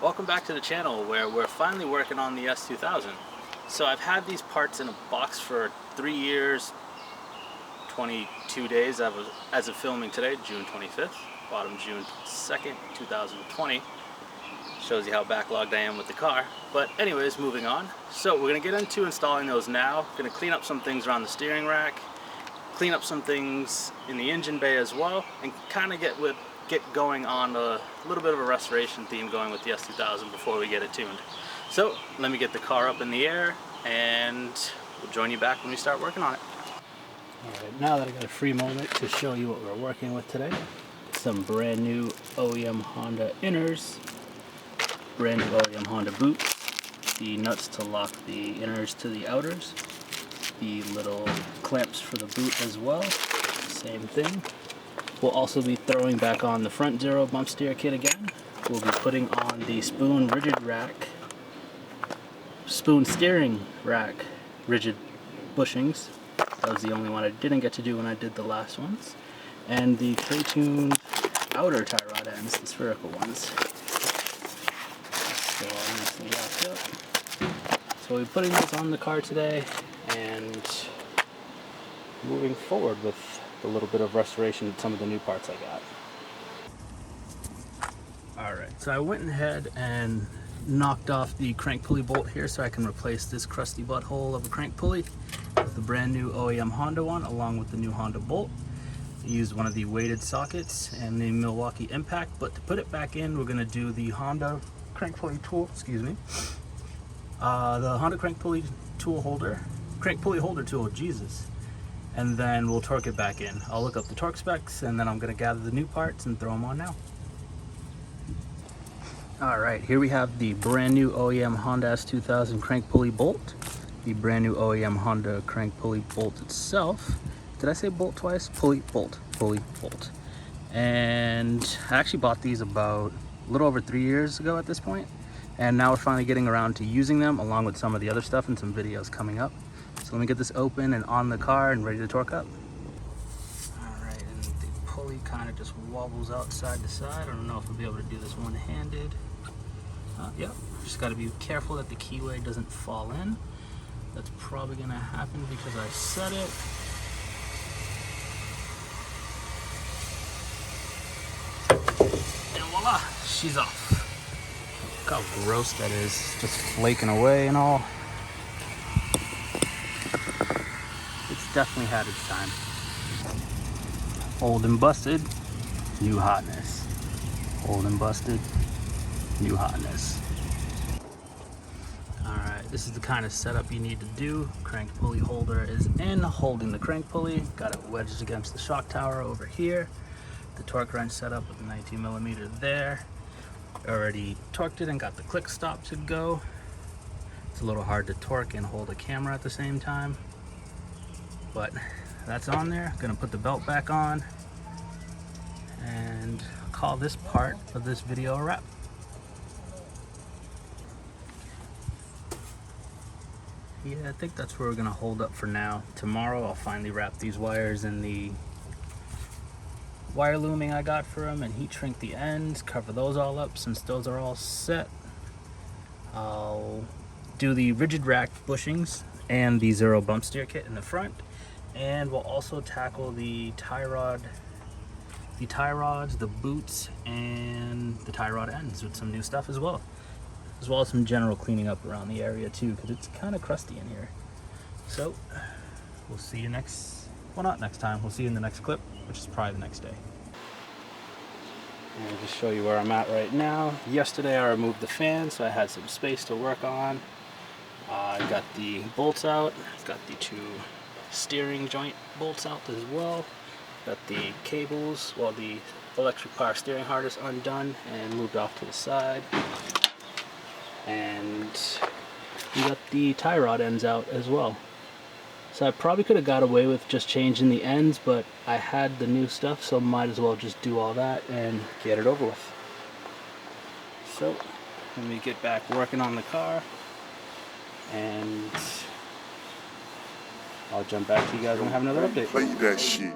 Welcome back to the channel where we're finally working on the S2000. So I've had these parts in a box for 3 years, 22 days as of filming today, June 25th, bought them June 2nd, 2020. Shows you how backlogged I am with the car. But anyways, moving on. So we're going to get into installing those now. Going to clean up some things around the steering rack, clean up some things in the engine bay as well, and kind of get going on a little bit of a restoration theme going with the S2000 before we get it tuned. So let me get the car up in the air and we'll join you back when we start working on it. Alright, now that I got a free moment to show you what we're working with today, some brand new Oem Honda inners, brand new Oem Honda boots, the nuts to lock the inners to the outers, the little clamps for the boot as well, same thing. We'll also be throwing back on the front zero bump steer kit again. We'll be putting on the Spoon steering rack rigid bushings. That was the only one I didn't get to do when I did the last ones. And the Ktuned outer tie rod ends, the spherical ones. So all nicely wrapped up. So we'll be putting those on the car today and moving forward with a little bit of restoration of some of the new parts I got. Alright, so I went ahead and knocked off the crank pulley bolt here so I can replace this crusty butthole of a crank pulley with the brand new Oem Honda one along with the new Honda bolt. I used one of the weighted sockets and the Milwaukee impact, but to put it back in we're going to do the Honda crank pulley tool, the Honda crank pulley holder tool, Jesus. And then we'll torque it back in. I'll look up the torque specs and then I'm going to gather the new parts and throw them on now. Alright, here we have the brand new Oem Honda S2000 crank pulley bolt, the brand new Oem Honda crank pulley bolt itself. Did I say bolt twice? Pulley, bolt, pulley, bolt. And I actually bought these about a little over 3 years ago at this point, and now we're finally getting around to using them along with some of the other stuff and some videos coming up. So let me get this open and on the car and ready to torque up. Alright, and the pulley kind of just wobbles out side to side. I don't know if we'll be able to do this one-handed. Yep, just got to be careful that the keyway doesn't fall in. That's probably going to happen because I set it. And voila, she's off. Look how gross that is, just flaking away and all. It's definitely had its time. Old and busted, new hotness. Old and busted, new hotness. Alright, this is the kind of setup you need to do. Crank pulley holder is in, holding the crank pulley. Got it wedged against the shock tower over here. The torque wrench set up with the 19mm there. Already torqued it and got the click stop to go. It's a little hard to torque and hold a camera at the same time, but that's on there. Gonna put the belt back on and call this part of this video a wrap. Yeah, I think that's where we're gonna hold up for now. Tomorrow I'll finally wrap these wires in the wire looming I got for them and heat shrink the ends, cover those all up. Since those are all set, I'll do the rigid rack bushings and the zero bump steer kit in the front, and we'll also tackle the tie rods, the boots, and the tie rod ends with some new stuff as well as some general cleaning up around the area too, because it's kind of crusty in here. So we'll see you not next time, we'll see you in the next clip, which is probably the next day. I'll just show you where I'm at right now. Yesterday I removed the fan, so I had some space to work on. I got the bolts out, got the 2 steering joint bolts out as well. Got the cables, the electric power steering harness undone and moved off to the side. And we got the tie rod ends out as well. So I probably could have got away with just changing the ends, but I had the new stuff, so might as well just do all that and get it over with. So let me get back working on the car and I'll jump back to you guys when I have another update. Play that shit.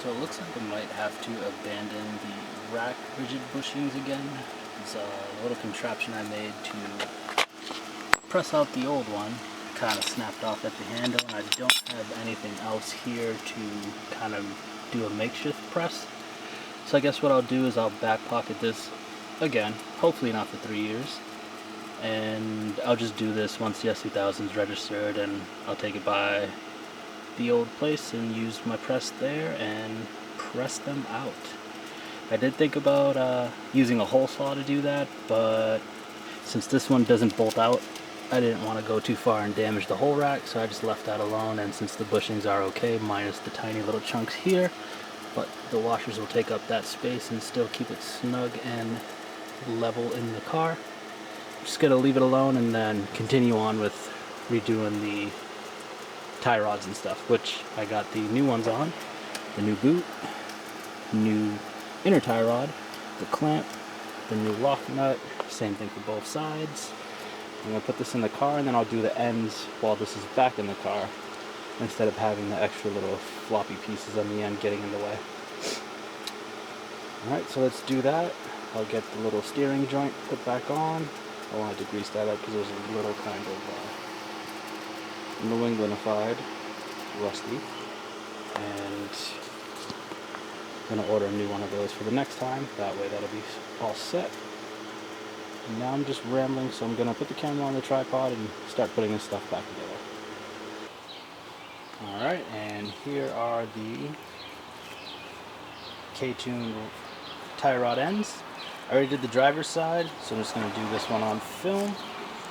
So it looks like I might have to abandon the rack rigid bushings again. It's a little contraption I made to press out the old one. Kind of snapped off at the handle, and I don't have anything else here to kind of do a makeshift press. So I guess what I'll do is I'll back pocket this again, hopefully not for 3 years. And I'll just do this once the S2000 is registered, and I'll take it by the old place and use my press there and press them out. I did think about using a hole saw to do that, but since this one doesn't bolt out, I didn't want to go too far and damage the whole rack, so I just left that alone. And since the bushings are okay, minus the tiny little chunks here, but the washers will take up that space and still keep it snug and level in the car. I'm just gonna leave it alone and then continue on with redoing the tie rods and stuff, which I got the new ones on, the new boot, new inner tie rod, the clamp, the new lock nut, same thing for both sides. I'm gonna put this in the car, and then I'll do the ends while this is back in the car, instead of having the extra little floppy pieces on the end getting in the way. Alright, so let's do that. I'll get the little steering joint put back on. I wanted to grease that up because it was a little kind of New Englandified, rusty, and I'm going to order a new one of those for the next time. That way that'll be all set. And now I'm just rambling, so I'm going to put the camera on the tripod and start putting this stuff back together. Alright, and here are the Ktuned tie rod ends. I already did the driver's side, so I'm just going to do this one on film.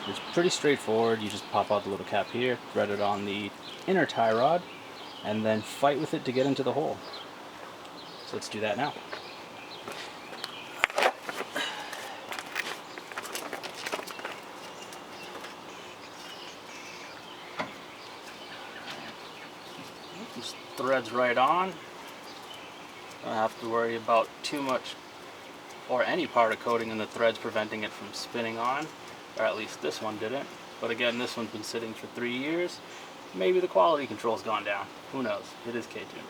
It's pretty straightforward. You just pop out the little cap here, thread it on the inner tie rod, and then fight with it to get into the hole. So let's do that now. Just threads right on. Don't have to worry about too much or any powder coating in the threads preventing it from spinning on. Or at least this one didn't. But again, this one's been sitting for 3 years. Maybe the quality control's gone down. Who knows? It is Ktuned.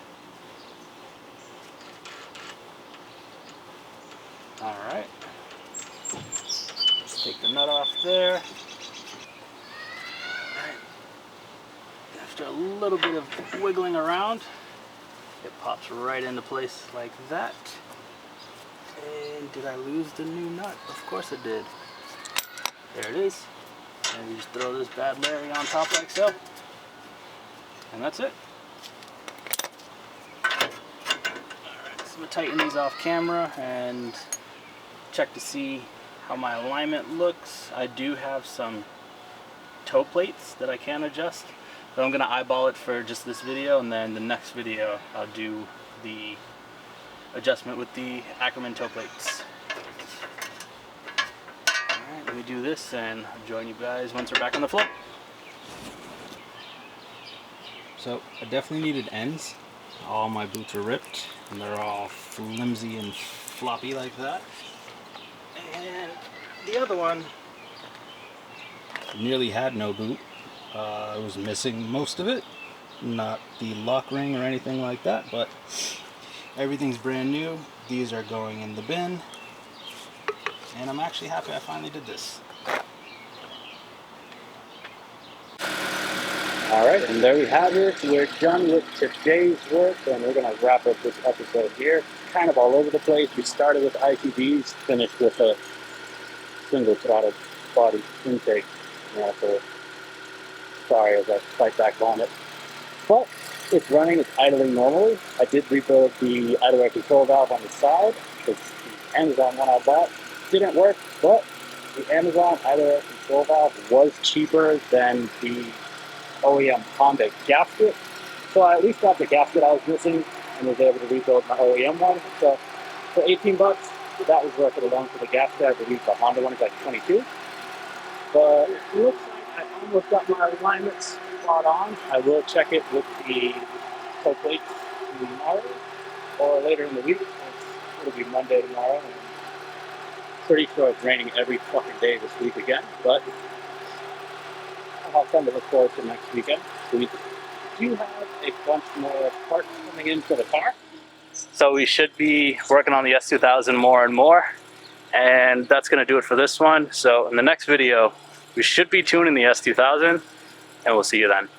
Alright. Let's take the nut off there. Alright. After a little bit of wiggling around, it pops right into place like that. And did I lose the new nut? Of course I did. There it is. And you just throw this bad Larry on top like so. And that's it. Alright, so I'm going to tighten these off camera and check to see how my alignment looks. I do have some toe plates that I can adjust. But I'm going to eyeball it for just this video, and then the next video I'll do the adjustment with the Ackerman toe plates. Alright, let me do this and I'll join you guys once we're back on the floor. So I definitely needed ends. All my boots are ripped and they're all flimsy and floppy like that. And the other one nearly had no boot. I was missing most of it. Not the lock ring or anything like that, but everything's brand new. These are going in the bin. And I'm actually happy I finally did this. Alright, and there we have it. We're done with today's work, and we're going to wrap up this episode here. Kind of all over the place. We started with ITBs, finished with a single throttle body intake. Yeah, so sorry as I fight back on it. But it's running, it's idling normally. I did rebuild the idle air control valve on the side because the Amazon one I bought didn't work, but the Amazon idle air control valve was cheaper than the Oem Honda gasket. So I at least got the gasket I was missing and was able to rebuild my OEM one. So for 18 bucks, that was worth it alone for the gasket. I believe the Honda one is like 22. But it looks like I almost got my alignments spot on. I will check it with the toe plates tomorrow or later in the week. It'll be Monday tomorrow. And pretty sure it's raining every fucking day this week again, but I'll have something to look forward to next weekend. So we do have a bunch more parts coming in for the car. So we should be working on the S2000 more and more. And that's going to do it for this one. So in the next video, we should be tuning the S2000, and we'll see you then.